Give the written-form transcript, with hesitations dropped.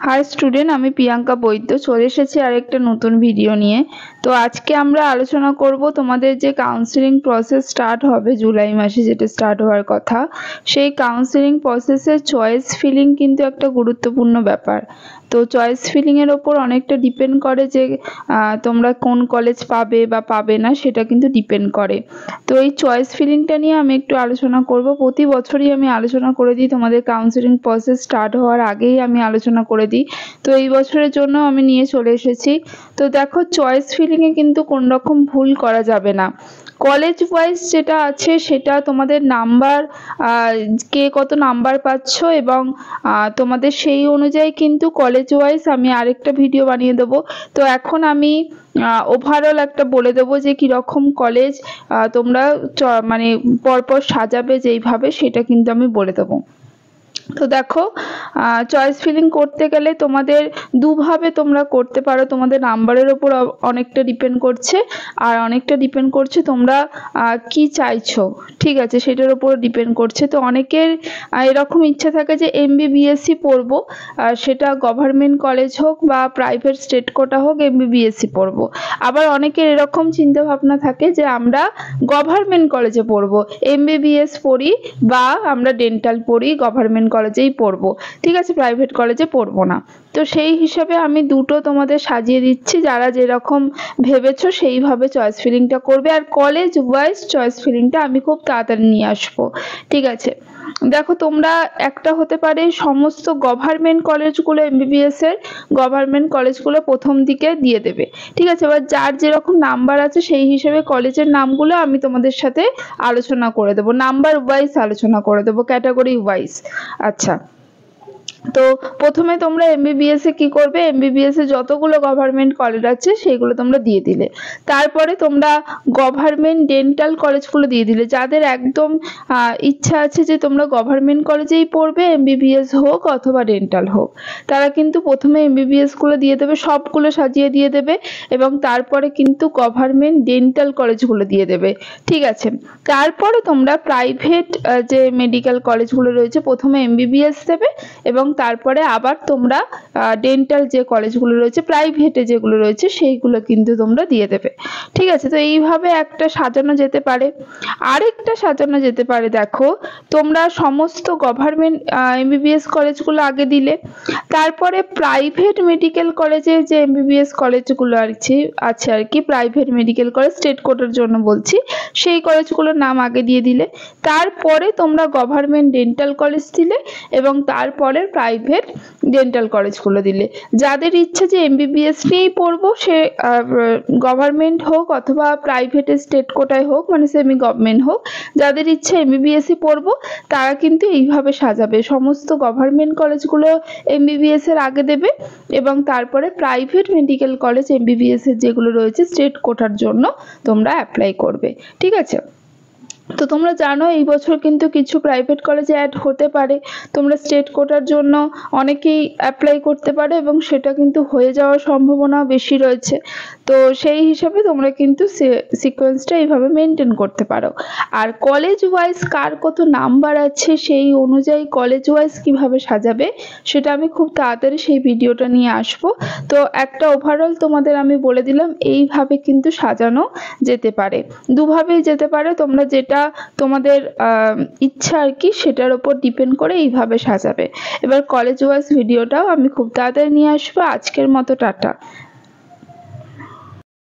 Hi student আমি প্রিয়াঙ্কা বৈদ্য চলে এসেছি আরেকটা নতুন ভিডিও নিয়ে। তো আজকে আমরা আলোচনা করব তোমাদের যে কাউন্সেলিং প্রসেস স্টার্ট হবে জুলাই মাসে, যেটা স্টার্ট হওয়ার কথা, সেই কাউন্সেলিং প্রসেসের চয়েস ফিলিং কিন্তু একটা গুরুত্বপূর্ণ ব্যাপার। তো চয়েস ফিলিং এর উপর অনেকটা ডিপেন্ড করে যে তোমরা কোন কলেজ পাবে বা পাবে না, সেটা কিন্তু ডিপেন্ড করে। তো এই চয়েস ফিলিংটা নিয়ে আমি একটু আলোচনা করব। প্রতি বছরই আমি আলোচনা করে দিই, তোমাদের কাউন্সেলিং প্রসেস স্টার্ট হওয়ার আগেই আমি আলোচনা করে দিই। তো এই বছরের জন্য আমি নিয়ে চলে এসেছি। তো দেখো, চয়েস ফিলিং এ কিন্তু কোন রকম ভুল করা যাবে না। কলেজ ওয়াইজ যেটা আছে সেটা তোমাদের নাম্বার, কে কত নাম্বার পাচ্ছ এবং তোমাদের সেই অনুযায়ী কিন্তু কলেজ ওয়াইজ আমি আরেকটা ভিডিও বানিয়ে দেবো। তো এখন আমি ওভারঅল একটা বলে দেবো যে কীরকম কলেজ তোমরা মানে পরপর সাজাবে যেইভাবে, সেটা কিন্তু আমি বলে দেবো। তো দেখো, চয়েস ফিলিং করতে গেলে তোমাদের দুভাবে তোমরা করতে পারো। তোমাদের নাম্বারের ওপর অনেকটা ডিপেন্ড করছে, আর অনেকটা ডিপেন্ড করছে তোমরা কি চাইছো, ঠিক আছে, সেটার উপর ডিপেন্ড করছে। তো অনেকের এরকম ইচ্ছা থাকে যে এমবিবিএসসি পড়বো, সেটা গভর্নমেন্ট কলেজ হোক বা প্রাইভেট স্টেট কোটা হোক, এমবিবিএসসি পড়বো। আবার অনেকের এরকম চিন্তা ভাবনা থাকে যে আমরা গভর্নমেন্ট কলেজে পড়বো, এমবিবিএস পড়ি বা আমরা ডেন্টাল পড়ি, গভর্নমেন্ট কলেজেই পড়বো, ঠিক আছে, প্রাইভেট কলেজে পড়বো না। তো সেই হিসাবে আমি দুটো তোমাদের সাজিয়ে দিচ্ছি, যারা যেরকম ভেবেছো সেইভাবে চয়েস ফিলিংটা করবে। আর কলেজ ওয়াইজ চয়েস ফিলিংটা আমি খুব তাড়াতাড়ি নিয়ে আসবো, ঠিক আছে। দেখো, তোমরা একটা হতে পারে সমস্ত গভর্নমেন্ট কলেজগুলো, এমবিবিএস এর গভর্নমেন্ট কলেজগুলো প্রথম দিকে দিয়ে দেবে, ঠিক আছে। এবার যার যেরকম নাম্বার আছে সেই হিসেবে কলেজের নামগুলো আমি তোমাদের সাথে আলোচনা করে দেবো, নাম্বার ওয়াইজ আলোচনা করে দেবো, ক্যাটাগরি ওয়াইজ। আচ্ছা, তো প্রথমে তোমরা এমবিবিএস এ কি করবে, এমবিবিএস এ যতগুলো গভর্নমেন্ট কলেজ আছে সেইগুলো তোমরা দিয়ে দিলে। তারপরে তোমরা গভর্নমেন্ট ডেন্টাল কলেজগুলো দিয়ে দিলে। যাদের একদম ইচ্ছা আছে যে তোমরা গভর্নমেন্ট কলেজেই পড়বে, এমবিবিএস হোক অথবা ডেন্টাল হোক, তারা কিন্তু প্রথমে এমবিবিএস গুলো দিয়ে দেবে, সবগুলো সাজিয়ে দিয়ে দেবে, এবং তারপরে কিন্তু গভর্নমেন্ট ডেন্টাল কলেজগুলো দিয়ে দেবে, ঠিক আছে। তারপরে তোমরা প্রাইভেট যে মেডিকেল কলেজগুলো রয়েছে, প্রথমে এমবিবিএস দেবে এবং তারপরে আবার তোমরা ডেন্টাল যে কলেজগুলো রয়েছে, প্রাইভেটে যেগুলো রয়েছে, সেইগুলো কিন্তু তোমরা দিয়ে দেবে, ঠিক আছে। তো এইভাবে একটা সাজানো যেতে পারে। আরেকটা সাজানো যেতে পারে, দেখো, তোমরা সমস্ত গভর্নমেন্ট এমবিবিএস কলেজগুলো আগে দিলে, তারপরে প্রাইভেট মেডিকেল কলেজে যে এমবিবিএস কলেজগুলো আছে আর কি, প্রাইভেট মেডিকেল কলেজ স্টেট কোটার জন্য বলছি, সেই কলেজগুলোর নাম আগে দিয়ে দিলে। তারপরে তোমরা গভর্নমেন্ট ডেন্টাল কলেজ দিলে এবং তারপরে প্রাইভেট ডেন্টাল কলেজগুলো দিলে। যাদের ইচ্ছা যে এমবিবিএস নিয়েই পড়বো, সে গভর্নমেন্ট হোক অথবা প্রাইভেট স্টেট কোটায় হোক, মানে সেমি গভর্নমেন্ট হোক, যাদের ইচ্ছা এমবিবিএসই পড়বো, তারা কিন্তু এইভাবে সাজাবে। সমস্ত গভর্নমেন্ট কলেজগুলো এমবিবিএস এর আগে দেবে এবং তারপরে প্রাইভেট মেডিকেল কলেজ এমবিবিএস এর যেগুলো রয়েছে স্টেট কোটার জন্য তোমরা অ্যাপ্লাই করবে, ঠিক আছে। তো তোমরা জানো এই বছর কিন্তু কিছু প্রাইভেট কলেজে অ্যাড হতে পারে, তোমরা স্টেট কোটার জন্য অনেকেই অ্যাপ্লাই করতে পারো এবং সেটা কিন্তু হয়ে যাওয়ার সম্ভাবনা বেশি রয়েছে। তো সেই হিসাবে তোমরা কিন্তু সিকোয়েন্সটা এইভাবে মেনটেন করতে পারো। আর কলেজ ওয়াইজ কার কত নাম্বার আছে সেই অনুযায়ী কলেজ ওয়াইজ কিভাবে সাজাবে, সেটা আমি খুব তাড়াতাড়ি সেই ভিডিওটা নিয়ে আসবো। তো একটা ওভারঅল তোমাদের আমি বলে দিলাম, এইভাবে কিন্তু সাজানো যেতে পারে, দুভাবেই যেতে পারে। তোমরা যেটা তোমাদের ইচ্ছা আর কি, সেটার উপর ডিপেন্ড করে এইভাবে সাজাবে। এবার কলেজ ওয়াইজ ভিডিওটাও আমি খুব তাড়াতাড়ি নিয়ে আসবো। আজকের মতো টাটা।